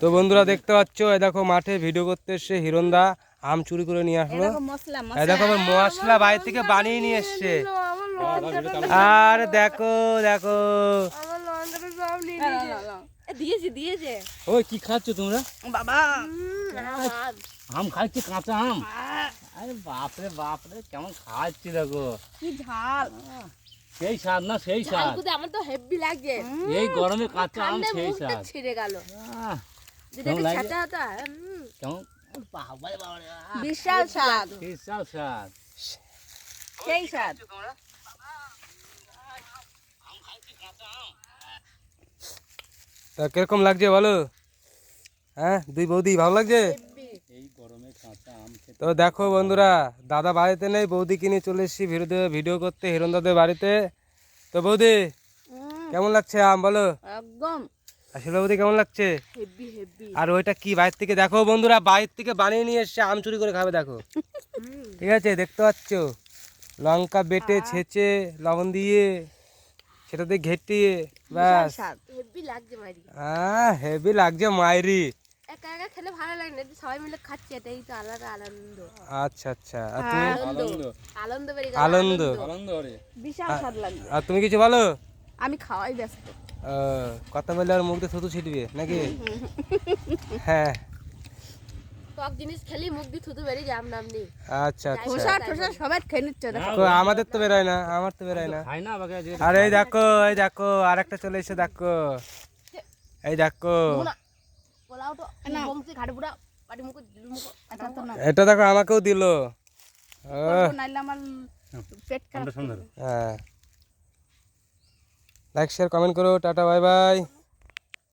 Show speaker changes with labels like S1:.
S1: তো বন্ধুরা দেখতে পাচ্ছ, এই দেখো মাঠে ভিডিও করতে এসছে হিরণদা আম চুরি করে নিয়ে আসলো। এই দেখো আবার মশলা বাইরে থেকে বানিয়ে নিয়ে এসছে। আর দেখো দেখো
S2: দিয়েছে।
S3: ওই কি খাচ্ছ তোমরা?
S2: বাবা
S3: আম খাচ্ছি, কাঁচা আম। আরে বাপরে বাপরে, কেমন খাচ্ছি দেখো,
S2: কি ঝাল।
S3: সেই স্বাদ না, সেই স্বাদ।
S2: আমার তো হেভি লাগে।
S3: এই গরমে কাঁচা আম সেই স্বাদ।
S2: ছিঁড়ে গেল।
S3: কেমন লাগে? কেমন?
S2: বিশাল স্বাদ,
S3: বিশাল স্বাদ,
S2: সেই স্বাদ।
S1: তা কিরকম লাগছে বলো? হ্যাঁ দুই বৌদি ভালো লাগছে?
S3: এই গরমে কাঁচা আম খেতে।
S1: তো দেখো বন্ধুরা, দাদা বাড়িতে নেই, বৌদিকে নিয়ে চলে এসেছি ভিডিও করতে হিরণ দাদের বাড়িতে। তো বৌদি কেমন লাগছে আম বলো?
S2: একদম
S1: আসলে বৌদি কেমন লাগছে?
S2: Heavy heavy.
S1: আর ওইটা কি বাইরে থেকে দেখো বন্ধুরা, বাইরে থেকে বানিয়ে নিয়ে এসছে, আম চুরি করে খাবে দেখো। ঠিক আছে, দেখতে পাচ্ছ লঙ্কা বেটে ছেঁচে লবণ দিয়ে সেটাতে ঘেটিয়ে ব্যাস।
S2: হেভি লাগছে মাইরি।
S1: হেভি লাগছে মাইরি।
S2: একা একা খেলে ভালো লাগে না, সবাই মিলে খাচ্ছি, এটাই তো আলাদা আনন্দ।
S1: আচ্ছা আচ্ছা, আর তুমি?
S2: আনন্দ বেরিয়ে গেল।
S1: আনন্দ
S2: বিশাল স্বাদ লাগবে।
S1: আর তুমি কিছু বলো?
S2: আমি খাওয়াই ব্যস্ত।
S1: কথা বললে আর মুখ দিয়ে থুতু ছিটবে নাকি? হ্যাঁ
S2: টক জিনিস খেলি মুখ দিয়ে থুতু বেরিয়ে যায় নামনি।
S1: আচ্ছা আচ্ছা,
S2: ঠোসা সবাই খেয়ে নিচ্ছে।
S1: আমাদের তো বেরোয় না, আমার তো বেরোয় না।
S3: খাই না বাবা।
S1: আর এই দেখো আর একটা চলে এসে দেখো, এই দেখো এটা দেখো আমাকেও দিল। হ্যাঁ, লাইক শেয়ার কমেন্ট করো, টাটা বাই বাই।